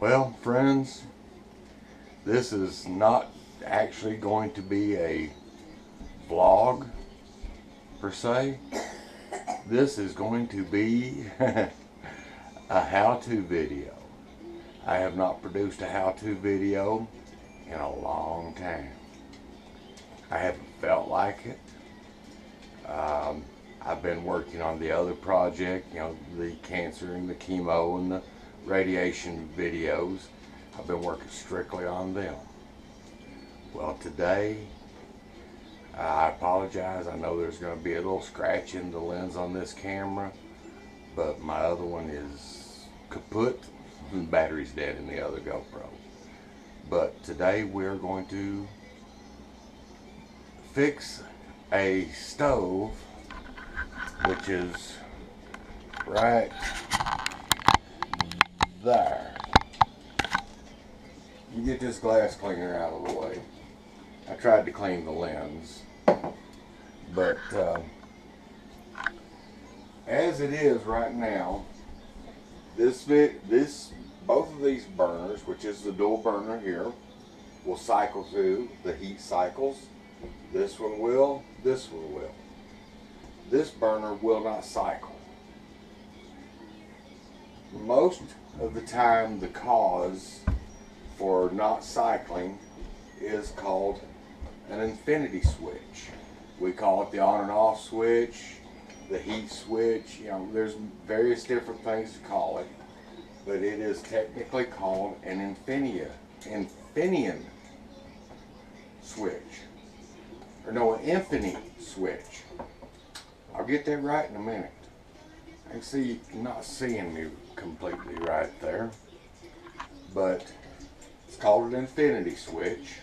Well, friends, this is not actually going to be a vlog per se. This is going to be a how-to video. I have not produced a how-to video in a long time. I haven't felt like it. I've been working on the other project, the cancer and the chemo and the radiation videos. I've been working strictly on them. Well, today, I apologize. I know there's going to be a little scratch in the lens on this camera, but my other one is kaput. The battery's dead in the other GoPro. But today we're going to fix a stove, which is right there. You get this glass cleaner out of the way. I tried to clean the lens, but as it is right now, both of these burners, which is the dual burner here, will cycle through the heat cycles. This one will, this one will. This burner will not cycle. Most of the time, the cause for not cycling is called an infinity switch. We call it the on and off switch, the heat switch. There's various different things to call it, but it is technically called an Infinian switch. Or no, an infinite switch. I'll get that right in a minute. I can see you're not seeing me completely right there, but it's called an infinity switch,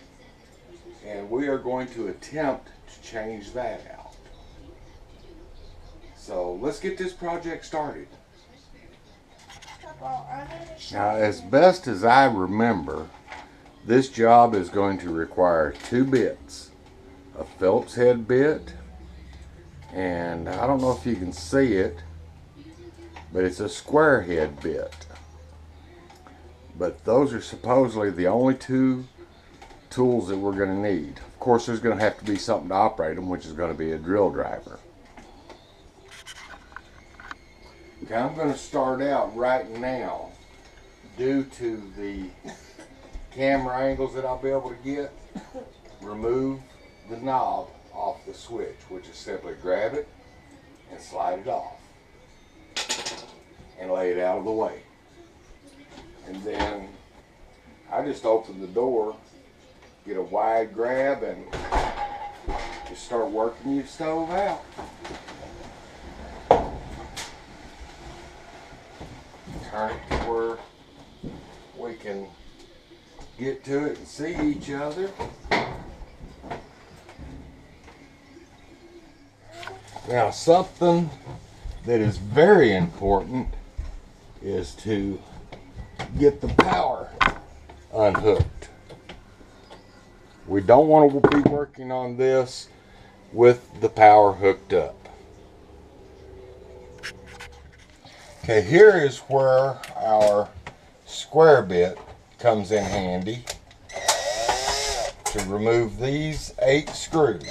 and we are going to attempt to change that out. So let's get this project started. Now, as best as I remember, this job is going to require 2 bits. A Phillips head bit, and I don't know if you can see it, but it's a square head bit. But those are supposedly the only 2 tools that we're going to need. Of course, there's going to have to be something to operate them, which is going to be a drill driver. Okay, I'm going to start out right now, due to the camera angles that I'll be able to get, remove the knob off the switch, which is simply grab it and slide it off and lay it out of the way. And then I just open the door, get a wide grab, and just start working your stove out. Turn it to where we can get to it and see each other. Now, something that is very important is to get the power unhooked. We don't want to be working on this with the power hooked up. Okay, here is where our square bit comes in handy to remove these 8 screws.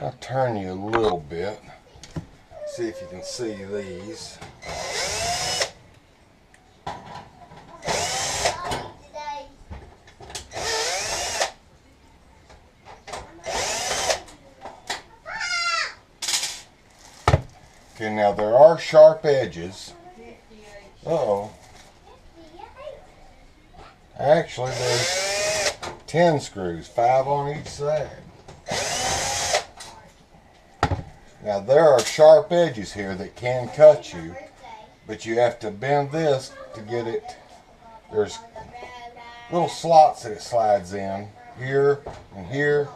I'll turn you a little bit, see if you can see these. Okay, now there are sharp edges. Uh-oh. Actually, there's 10 screws, 5 on each side. Now there are sharp edges here that can cut you, but you have to bend this to get it. There's little slots that it slides in, here and here.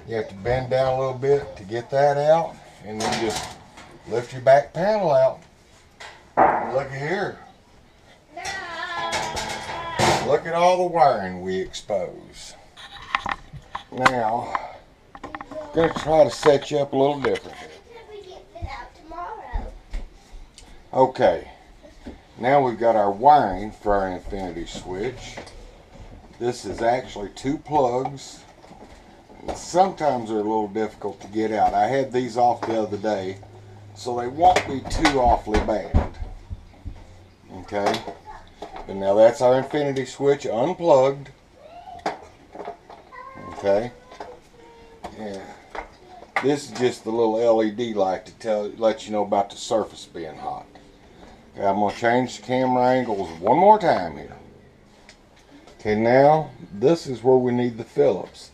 You have to bend down a little bit to get that out, and then just lift your back panel out. And look at here. Look at all the wiring we expose. Now, I'm going to try to set you up a little different. Okay, now we've got our wiring for our infinity switch. This is actually 2 plugs. Sometimes they're a little difficult to get out. I had these off the other day, so they won't be too awfully bad. Okay, and now that's our infinity switch unplugged. Okay, and this is just the little LED light to let you know about the surface being hot. Okay, I'm going to change the camera angles one more time here. Okay, now this is where we need the Phillips.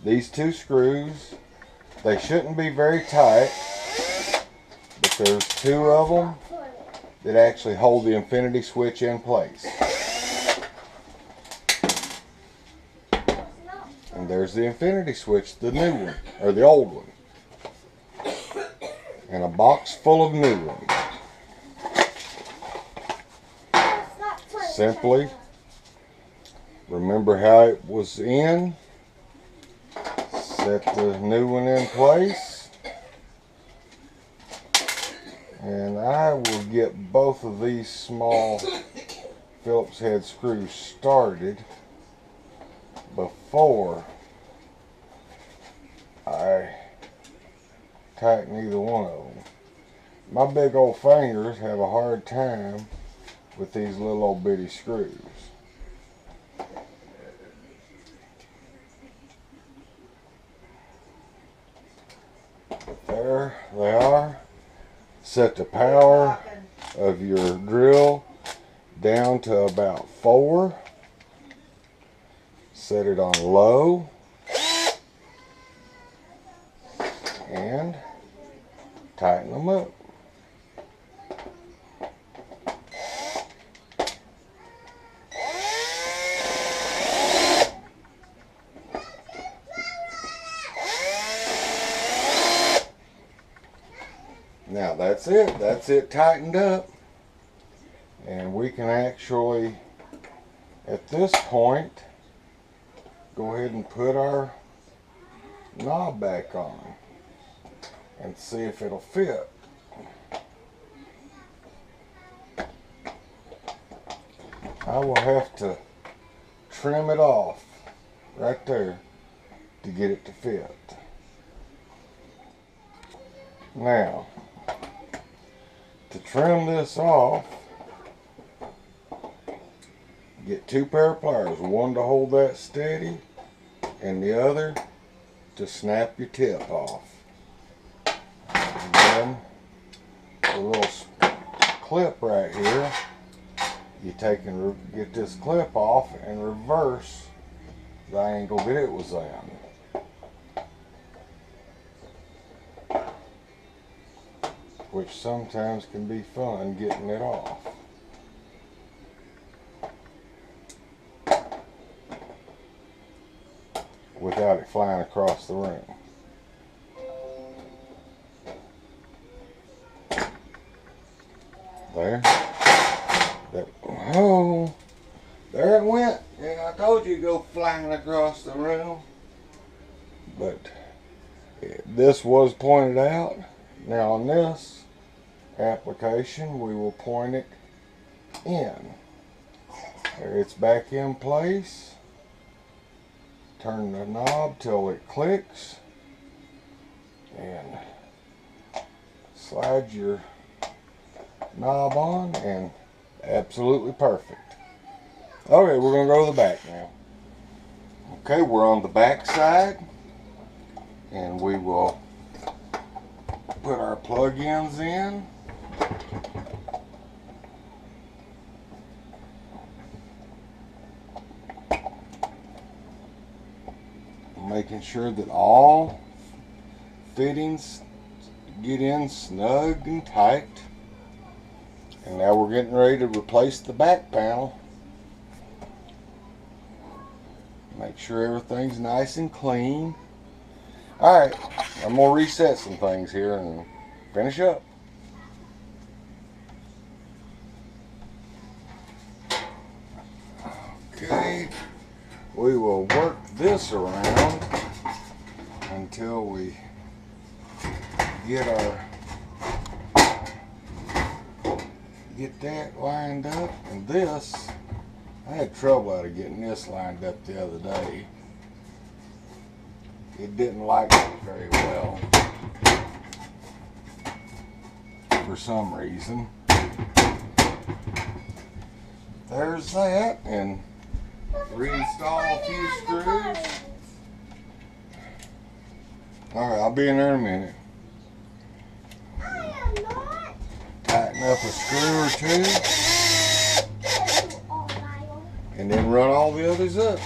These 2 screws, they shouldn't be very tight, but there's 2 of them that actually hold the infinity switch in place. And there's the infinity switch, the new one, or the old one. And a box full of new ones. Simply remember how it was in, set the new one in place, and I will get both of these small Phillips head screws started before I tighten either one of them. My big old fingers have a hard time with these little old bitty screws. But there they are. Set the power of your drill down to about 4. Set it on low. And tighten them up. Now that's it tightened up, and we can actually at this point go ahead and put our knob back on and see if it'll fit. I will have to trim it off right there to get it to fit. Now, to trim this off, get 2 pair of pliers, one to hold that steady and the other to snap your tip off. And then the little clip right here, you take and get this clip off and reverse the angle that it was in. Which sometimes can be fun getting it off. Without it flying across the room. There. Oh, there it went. Yeah, I told you to go flying across the room. But this was pointed out. Now on this application, we will point it in. There, it's back in place. Turn the knob till it clicks and slide your knob on, and absolutely perfect. Okay, we're going to go to the back now. Okay, we're on the back side, and we will put our plug-ins in. Making sure that all fittings get in snug and tight. And now we're getting ready to replace the back panel. Make sure everything's nice and clean. Alright, I'm going to reset some things here and finish up. Okay, we will work this around until we get that lined up. And this, I had trouble out of getting this lined up the other day. It didn't like it very well for some reason. There's that, and reinstall a few screws. Alright, I'll be in there in a minute. Tighten up a screw or two, and then run all the others up.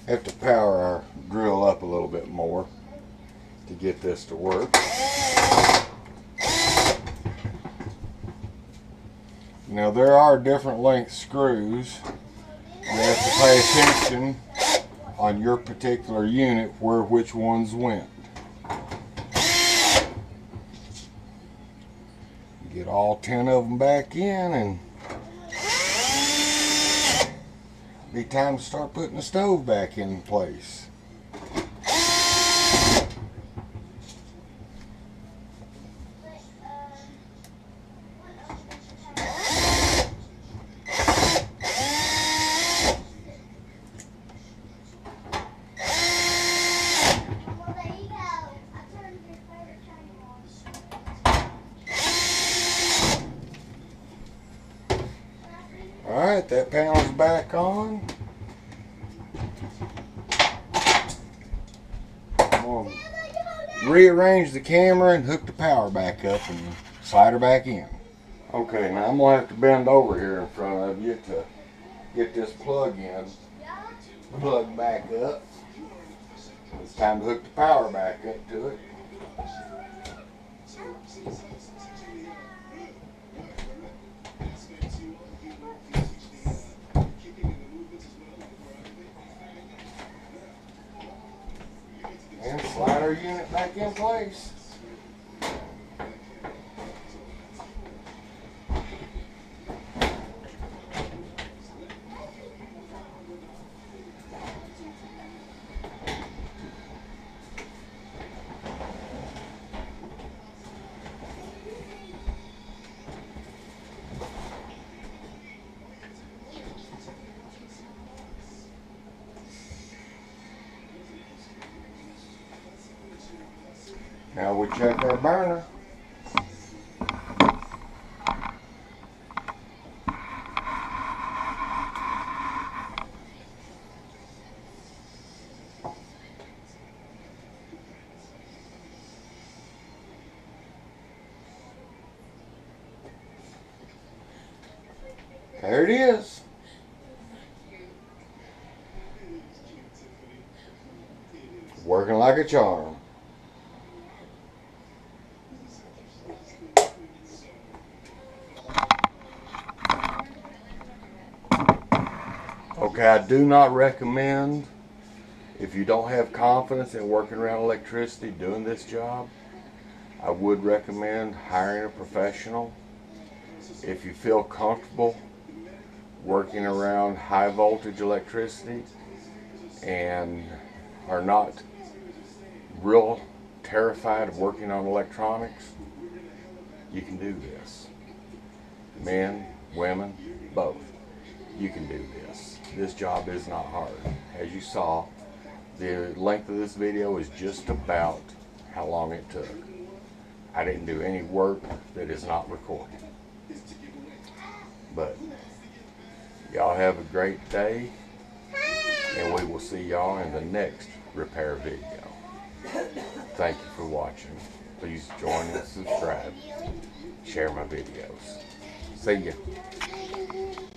Have to power our grill up a little bit more to get this to work. Now there are different length screws. You have to pay attention on your particular unit where which ones went. Get all 10 of them back in, and be time to start putting the stove back in place. Alright, that panel's back on. I'm going to rearrange the camera and hook the power back up and slide her back in. Okay, now I'm going to have to bend over here in front of you to get this plug in. Plug back up. It's time to hook the power back up to it. And slide our unit back in place. Now we check our burner. There it is. Working like a charm. Okay, I do not recommend, if you don't have confidence in working around electricity doing this job, I would recommend hiring a professional. If you feel comfortable working around high voltage electricity and are not real terrified of working on electronics, you can do this. Men, women, both. You can do this. This job is not hard. As you saw, the length of this video is just about how long it took. I didn't do any work that is not recorded. But y'all have a great day, and we will see y'all in the next repair video. Thank you for watching. Please join and subscribe. Share my videos. See ya.